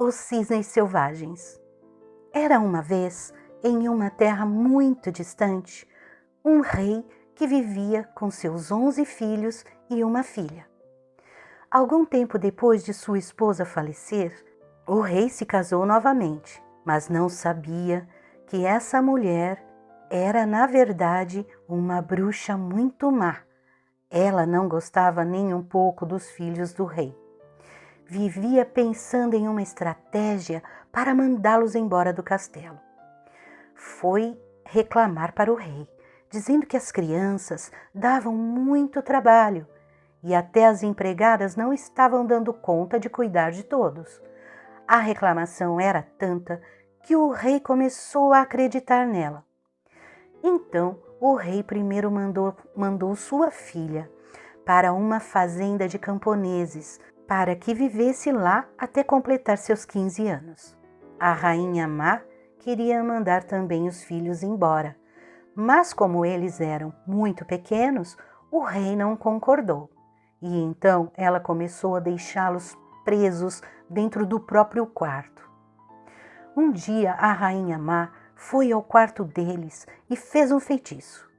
Os cisnes selvagens. Era uma vez, em uma terra muito distante, um rei que vivia com seus 11 filhos e uma filha. Algum tempo depois de sua esposa falecer, o rei se casou novamente, mas não sabia que essa mulher era, na verdade, uma bruxa muito má. Ela não gostava nem um pouco dos filhos do rei. Vivia pensando em uma estratégia para mandá-los embora do castelo. Foi reclamar para o rei, dizendo que as crianças davam muito trabalho e até as empregadas não estavam dando conta de cuidar de todos. A reclamação era tanta que o rei começou a acreditar nela. Então, o rei primeiro mandou sua filha para uma fazenda de camponeses, para que vivesse lá até completar seus 15 anos. A rainha má queria mandar também os filhos embora, mas como eles eram muito pequenos, o rei não concordou. E então ela começou a deixá-los presos dentro do próprio quarto. Um dia a rainha má foi ao quarto deles e fez um feitiço,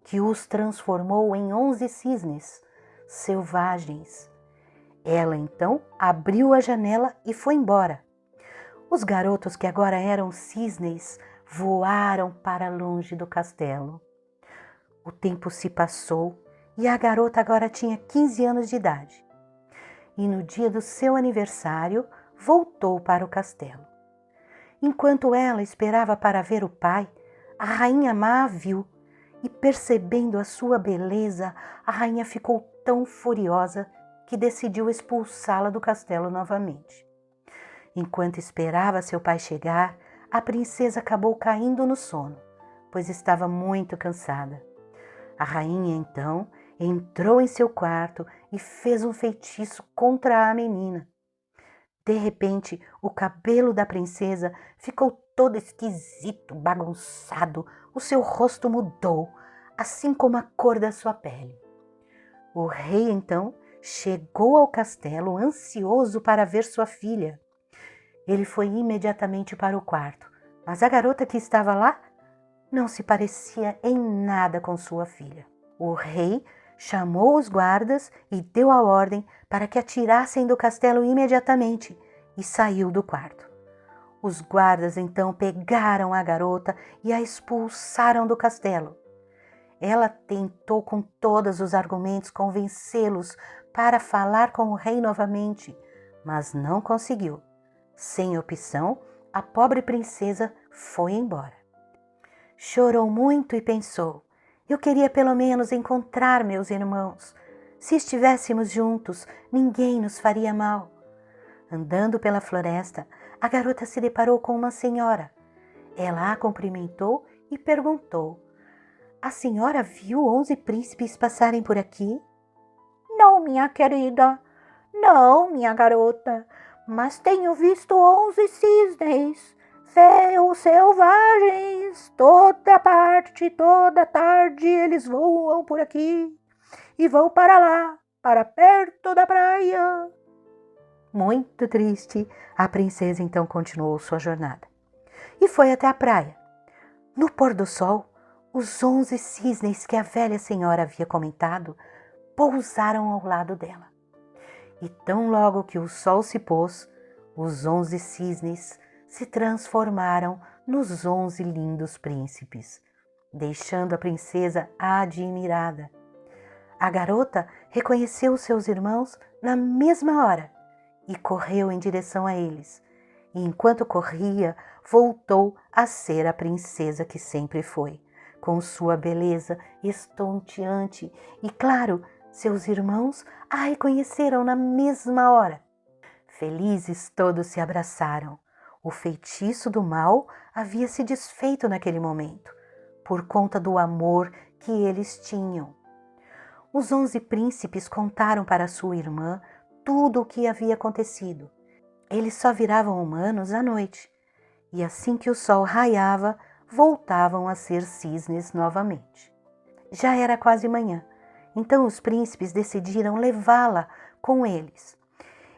que os transformou em 11 cisnes selvagens. Ela então abriu a janela e foi embora. Os garotos, que agora eram cisnes, voaram para longe do castelo. O tempo se passou e a garota agora tinha 15 anos de idade. E no dia do seu aniversário, voltou para o castelo. Enquanto ela esperava para ver o pai, a rainha má a viu e, percebendo a sua beleza, a rainha ficou tão furiosa que decidiu expulsá-la do castelo novamente. Enquanto esperava seu pai chegar, a princesa acabou caindo no sono, pois estava muito cansada. A rainha, então, entrou em seu quarto e fez um feitiço contra a menina. De repente, o cabelo da princesa ficou todo esquisito, bagunçado, o seu rosto mudou, assim como a cor da sua pele. O rei, então, chegou ao castelo ansioso para ver sua filha. Ele foi imediatamente para o quarto, mas a garota que estava lá não se parecia em nada com sua filha. O rei chamou os guardas e deu a ordem para que a tirassem do castelo imediatamente e saiu do quarto. Os guardas então pegaram a garota e a expulsaram do castelo. Ela tentou com todos os argumentos convencê-los para falar com o rei novamente, mas não conseguiu. Sem opção, a pobre princesa foi embora. Chorou muito e pensou: eu queria pelo menos encontrar meus irmãos. Se estivéssemos juntos, ninguém nos faria mal. Andando pela floresta, a garota se deparou com uma senhora. Ela a cumprimentou e perguntou: a senhora viu 11 príncipes passarem por aqui? Não, minha querida, não, minha garota, mas tenho visto 11 cisnes, feos selvagens, toda parte, toda tarde eles voam por aqui e vão para lá, para perto da praia. Muito triste, a princesa então continuou sua jornada e foi até a praia. No pôr do sol, os 11 cisnes que a velha senhora havia comentado pousaram ao lado dela. E tão logo que o sol se pôs, os 11 cisnes se transformaram nos 11 lindos príncipes, deixando a princesa admirada. A garota reconheceu seus irmãos na mesma hora e correu em direção a eles. E enquanto corria, voltou a ser a princesa que sempre foi, com sua beleza estonteante e, claro, seus irmãos a reconheceram na mesma hora. Felizes, todos se abraçaram. O feitiço do mal havia se desfeito naquele momento, por conta do amor que eles tinham. Os 11 príncipes contaram para sua irmã tudo o que havia acontecido. Eles só viravam humanos à noite, e assim que o sol raiava, voltavam a ser cisnes novamente. Já era quase manhã, então os príncipes decidiram levá-la com eles.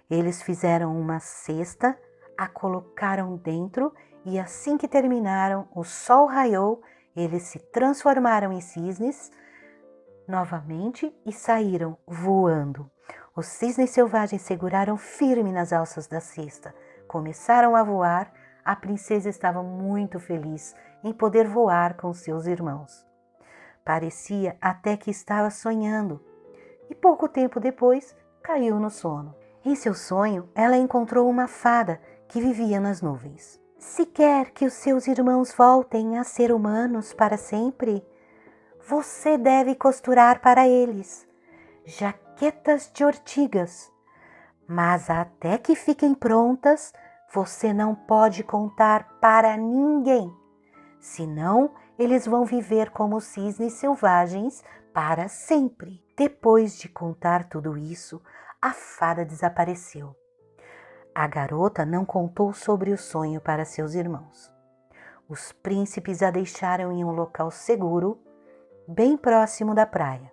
Eles fizeram uma cesta, a colocaram dentro e assim que terminaram, o sol raiou, eles se transformaram em cisnes novamente e saíram voando. Os cisnes selvagens seguraram firme nas alças da cesta, começaram a voar. A princesa estava muito feliz em poder voar com seus irmãos. Parecia até que estava sonhando e pouco tempo depois caiu no sono. Em seu sonho, ela encontrou uma fada que vivia nas nuvens. Se quer que os seus irmãos voltem a ser humanos para sempre, você deve costurar para eles jaquetas de ortigas. Mas até que fiquem prontas, você não pode contar para ninguém. Senão, eles vão viver como cisnes selvagens para sempre. Depois de contar tudo isso, a fada desapareceu. A garota não contou sobre o sonho para seus irmãos. Os príncipes a deixaram em um local seguro, bem próximo da praia,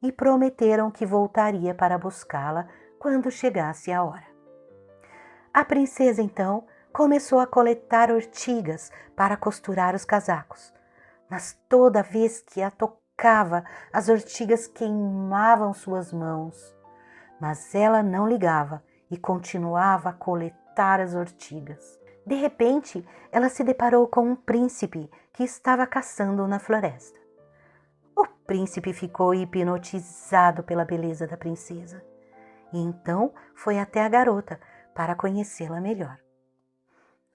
e prometeram que voltaria para buscá-la quando chegasse a hora. A princesa, então, começou a coletar ortigas para costurar os casacos, mas toda vez que a tocava, as ortigas queimavam suas mãos. Mas ela não ligava e continuava a coletar as ortigas. De repente, ela se deparou com um príncipe que estava caçando na floresta. O príncipe ficou hipnotizado pela beleza da princesa e então foi até a garota para conhecê-la melhor.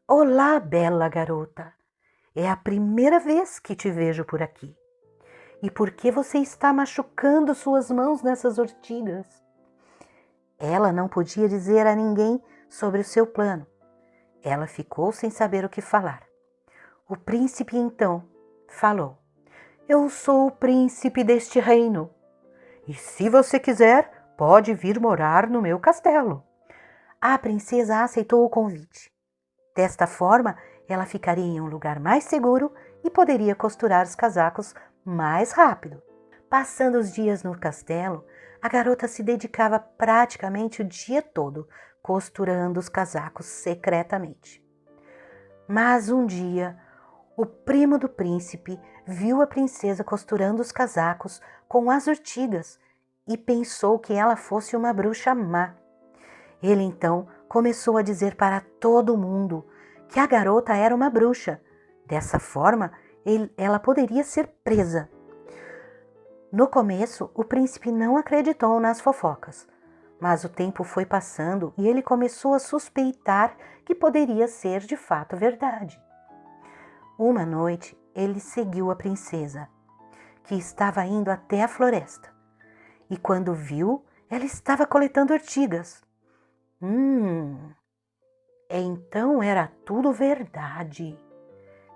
Olá, bela garota! É a primeira vez que te vejo por aqui. E por que você está machucando suas mãos nessas ortigas? Ela não podia dizer a ninguém sobre o seu plano. Ela ficou sem saber o que falar. O príncipe então falou: Eu sou o príncipe deste reino. E se você quiser, pode vir morar no meu castelo. A princesa aceitou o convite. Desta forma, ela ficaria em um lugar mais seguro e poderia costurar os casacos mais rápido. Passando os dias no castelo, a garota se dedicava praticamente o dia todo costurando os casacos secretamente. Mas um dia, o primo do príncipe viu a princesa costurando os casacos com as ortigas e pensou que ela fosse uma bruxa má. Ele então começou a dizer para todo mundo que a garota era uma bruxa. Dessa forma, ela poderia ser presa. No começo, o príncipe não acreditou nas fofocas, mas o tempo foi passando e ele começou a suspeitar que poderia ser de fato verdade. Uma noite, ele seguiu a princesa, que estava indo até a floresta, e quando viu, ela estava coletando ortigas. Então era tudo verdade.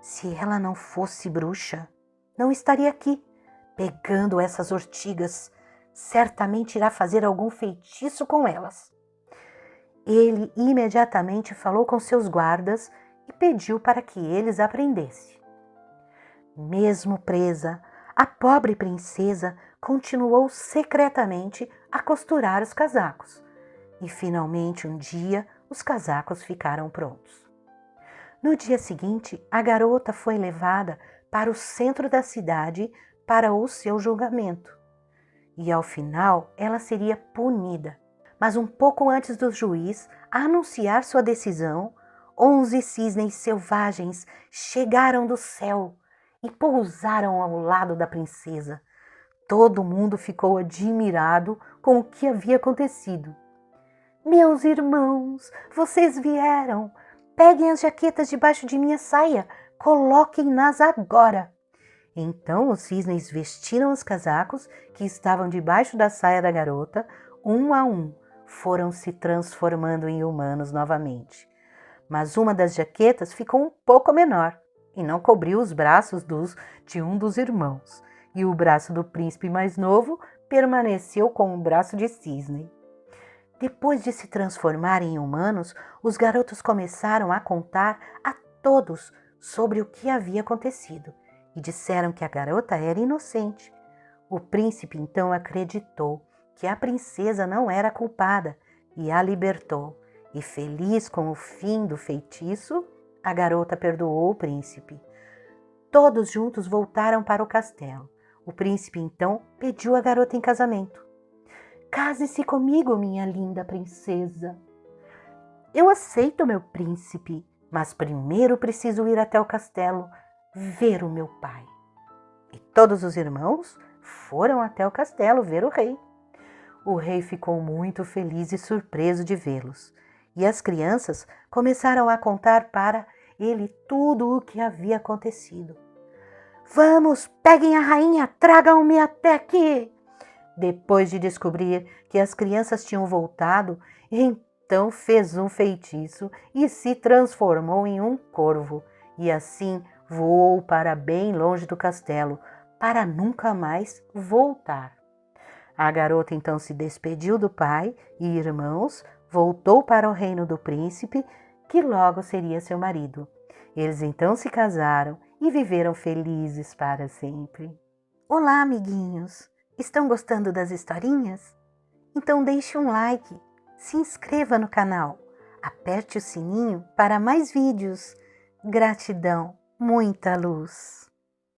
Se ela não fosse bruxa, não estaria aqui, pegando essas ortigas. Certamente irá fazer algum feitiço com elas. Ele imediatamente falou com seus guardas e pediu para que eles a prendessem. Mesmo presa, a pobre princesa continuou secretamente a costurar os casacos. E finalmente um dia os casacos ficaram prontos. No dia seguinte, a garota foi levada para o centro da cidade para o seu julgamento. E ao final ela seria punida. Mas um pouco antes do juiz anunciar sua decisão, 11 cisnes selvagens chegaram do céu e pousaram ao lado da princesa. Todo mundo ficou admirado com o que havia acontecido. Meus irmãos, vocês vieram. Peguem as jaquetas debaixo de minha saia, coloquem-nas agora. Então os cisnes vestiram os casacos que estavam debaixo da saia da garota, um a um, foram se transformando em humanos novamente. Mas uma das jaquetas ficou um pouco menor e não cobriu os braços de um dos irmãos, e o braço do príncipe mais novo permaneceu com o braço de cisne. Depois de se transformarem em humanos, os garotos começaram a contar a todos sobre o que havia acontecido e disseram que a garota era inocente. O príncipe então acreditou que a princesa não era culpada e a libertou. E feliz com o fim do feitiço, a garota perdoou o príncipe. Todos juntos voltaram para o castelo. O príncipe então pediu a garota em casamento. Case-se comigo, minha linda princesa. Eu aceito, meu príncipe, mas primeiro preciso ir até o castelo ver o meu pai. E todos os irmãos foram até o castelo ver o rei. O rei ficou muito feliz e surpreso de vê-los. E as crianças começaram a contar para ele tudo o que havia acontecido. Vamos, peguem a rainha, tragam-me até aqui! Depois de descobrir que as crianças tinham voltado, então fez um feitiço e se transformou em um corvo. E assim voou para bem longe do castelo, para nunca mais voltar. A garota então se despediu do pai e irmãos, voltou para o reino do príncipe, que logo seria seu marido. Eles então se casaram e viveram felizes para sempre. Olá, amiguinhos! Estão gostando das historinhas? Então deixe um like, se inscreva no canal, aperte o sininho para mais vídeos. Gratidão, muita luz!